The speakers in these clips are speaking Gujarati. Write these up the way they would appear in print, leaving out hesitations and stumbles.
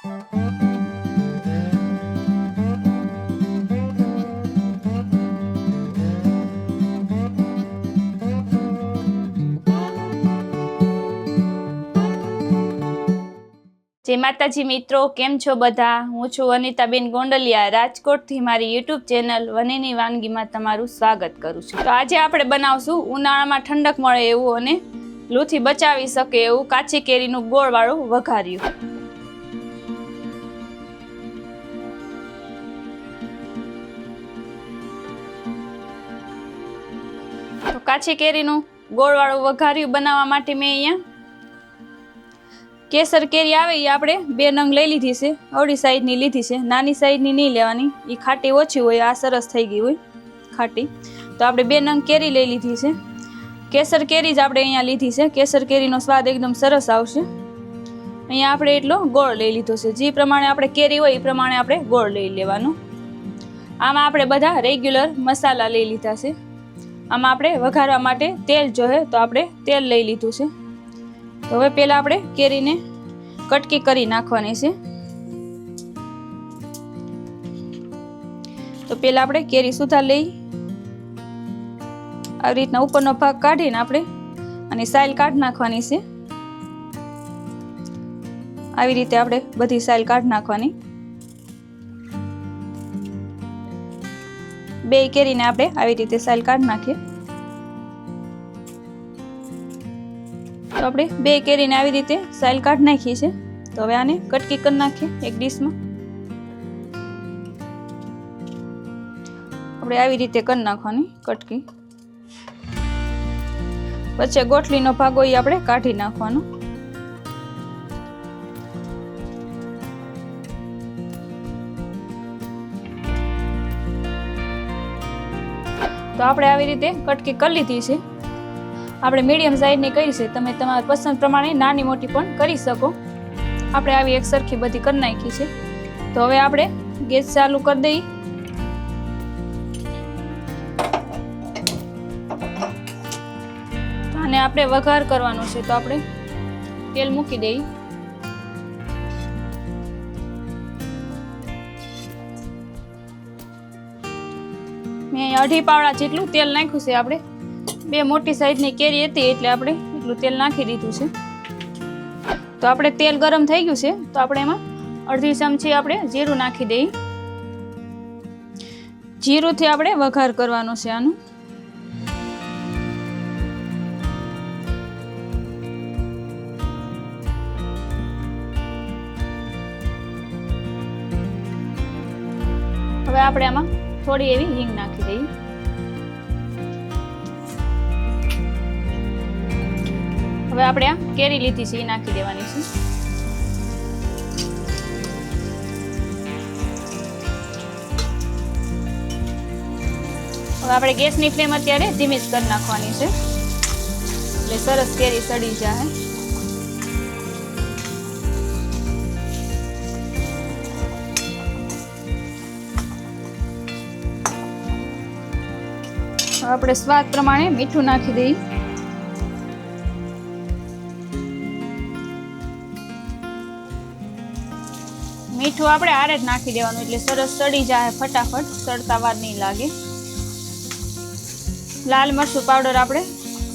જય માતાજી મિત્રો, કેમ છો બધા? હું છું વનિતાબેન ગોંડલિયા, રાજકોટથી મારી યુટ્યુબ ચેનલ વનીની વાનગીમાં તમારું સ્વાગત કરું છું. તો આજે આપણે બનાવશું ઉનાળામાં ઠંડક મળે એવું અને લૂથી બચાવી શકે એવું કાચી કેરીનું ગોળવાળું વઘાર્યું. તો કાચી કેરીનું ગોળવાળું વઘાર્યું બનાવવા માટે મેં અહીંયા કેસર કેરી આવે એ આપણે 2 નંગ લઈ લીધી છે. અવળી સાઈઝની લીધી છે, નાની સાઈઝની નહીં લેવાની, એ ખાટી ઓછી હોય. આ સરસ થઈ ગઈ હોય ખાટી, તો આપણે 2 નંગ કેરી લઈ લીધી છે. કેસર કેરી જ આપણે અહીંયા લીધી છે. કેસર કેરીનો સ્વાદ એકદમ સરસ આવશે. અહીંયા આપણે એટલો ગોળ લઈ લીધો છે. જે પ્રમાણે આપણે કેરી હોય એ પ્રમાણે આપણે ગોળ લઈ લેવાનો. આમાં આપણે બધા રેગ્યુલર મસાલા લઈ લીધા છે. આમાં આપણે વઘારવા માટે તેલ જોઈએ તો આપણે તેલ લઈ લીધું છે. તો હવે પહેલાં આપણે કેરીને કટકી કરી નાખવાની છે. તો પહેલાં આપણે કેરી સુધા લઈ આવી રીતના ઉપરનો ભાગ કાઢીને આપણે અને સાઈલ કાઢી નાખવાની છે. આવી રીતે આપણે બધી સાઈલ કાઢી નાખવાની. 2 કેરીને આપણે આવી રીતે સાઈલ કાઢી નાખીએ. તો આપણે 2 કેરીને આવી રીતે સાઈલ કાઢી નાખી છે. તો હવે આને કટકી કરી નાખીએ એક ડીશમાં. આપણે આવી રીતે કરી નાખવાની કટકી. વચ્ચે ગોઠલીનો ભાગ હોય એ આપણે કાઢી નાખવાનો. તો આપણે આવી રીતે કટકી કરી લીધી છે. આપણે મીડિયમ સાઈઝની કરી છે, તમે તમારા પસંદ પ્રમાણે નાની મોટી પણ કરી શકો. આપણે આવી એક સરખી બધી કરી નાખી છે. તો હવે આપણે ગેસ ચાલુ કરી દઈએ. અને આપણે વઘાર કરવાનો છે, તો આપણે તેલ મૂકી દઈએ. મેં 2.5 પાવડા જેટલું તેલ નાખ્યું છે. આપણે 2 મોટી સાઈઝની કેરી હતી એટલે આપણે એટલું તેલ નાખી દીધું છે. તો આપણે તેલ ગરમ થઈ ગયું છે, તો આપણે એમાં 1/2 ચમચી આપણે જીરું નાખી દઈએ. જીરુંથી આપણે વઘાર કરવાનો છે આનું. હવે આપણે આમાં થોડી એવી હિંગ નાખી દઈએ. હવે આપણે આ કેરી લીધી છે એ નાખી દેવાની છે. હવે આપણે ગેસની ફ્લેમ અત્યારે ધીમી જ કરી નાખવાની છે, એટલે સરસ કેરી સડી જાય. હવે આપણે સ્વાદ પ્રમાણે મીઠું નાખી દઈએ. મીઠું આપણે આરે જ નાખી દેવાનું, એટલે સરસ સડી જાય ફટાફટ, સડતા વાર નહીં લાગે. લાલ મરચું પાવડર આપણે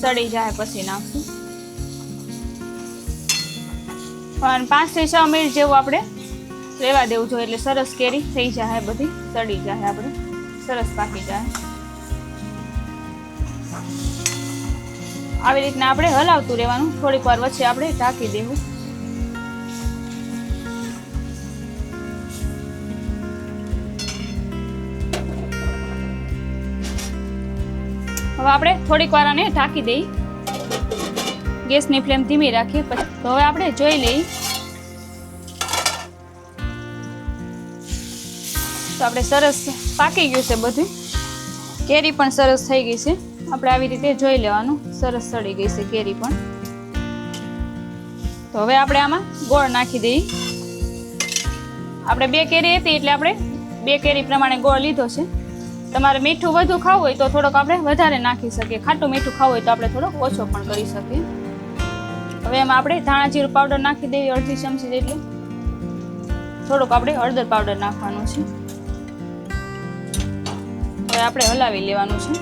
સડી જાય પછી નાખશું. પણ 5 થી 6 મિનિટ જેવું આપણે રહેવા દેવું જોઈએ, એટલે સરસ કેરી થઈ જાય, બધી સડી જાય, આપણે સરસ પાકી જાય. આવી રીતના આપણે હલાવતું રહેવાનું. થોડીક વાર વચ્ચે આપણે ઢાંકી દેવું. હવે આપણે થોડીક વાર આને ઢાંકી દઈએ. ગેસની ફ્લેમ ધીમી રાખીએ. પછી તો હવે આપણે જોઈ લઈએ. તો આપણે સરસ પાકી ગયું છે બધું. કેરી પણ સરસ થઈ ગઈ છે. આપણે આવી રીતે જોઈ લેવાનું. સરસ સડી ગઈ છે કેરી પણ. તો હવે આપણે આમાં ગોળ નાખી દઈએ. આપણે 2 કેરી હતી એટલે આપણે 2 કેરી પ્રમાણે ગોળ લીધો છે. તમારે મીઠું વધુ ખાવું હોય તો થોડોક આપણે વધારે નાખી શકીએ. ખાટું મીઠું ખાવું હોય તો આપણે થોડોક ઓછો પણ કરી શકીએ. હવે એમાં આપણે ધાણા જીરું પાવડર નાખી દઈએ 1/2 ચમચી જેટલું. થોડોક આપણે હળદર પાવડર નાખવાનો છે. હવે આપણે હલાવી લેવાનું છે.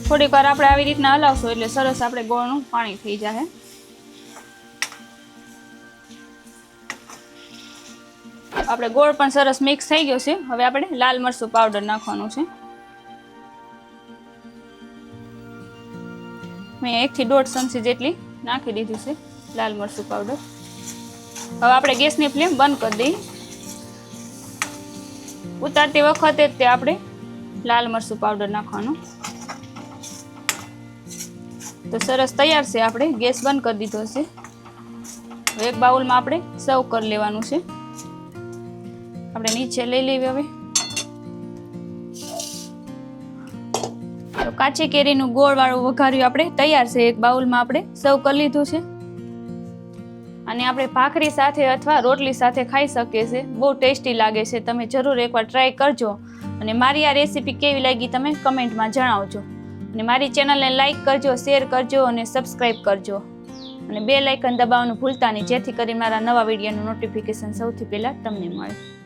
થોડીક વાર આપણે આવી રીતના હલાવશું એટલે સરસ આપણે ગોળનું પાણી થઈ જાય. આપણે ગોળ પણ સરસ મિક્સ થઈ ગયો છે. હવે આપણે લાલ મરચું પાવડર નાખવાનું છે. મેં 1 થી 1.5 ચમચી જેટલી નાખી દીધી છે લાલ મરચું પાવડર. હવે આપણે ગેસની ફ્લેમ બંધ કરી દઈએ. ઉતારતી વખતે જ તે આપણે લાલ મરચું પાવડર નાખવાનું. તો સરસ તૈયાર છે. આપણે ગેસ બંધ કરી દીધો છે. હવે એક બાઉલમાં આપણે સર્વ કરી લેવાનું છે. આપણે નીચે લઈ લેવી. હવે તો કાચી કેરીનું ગોળવાળું વઘાર્યું આપણે તૈયાર છે. એક બાઉલમાં આપણે સર્વ કરી લીધું છે. અને આપણે ભાખરી સાથે અથવા રોટલી સાથે ખાઈ શકીએ છીએ. બહુ ટેસ્ટી લાગે છે. તમે જરૂર એકવાર ટ્રાય કરજો. અને મારી આ રેસીપી કેવી લાગી તમે કમેન્ટમાં જણાવજો. અને મારી ચેનલને લાઈક કરજો, શેર કરજો અને સબસ્ક્રાઈબ કરજો. અને બેલ આઇકન દબાવવાનું ભૂલતા નહીં, જેથી કરીને મારા નવા વિડીયોનું નોટિફિકેશન સૌથી પહેલાં તમને મળે.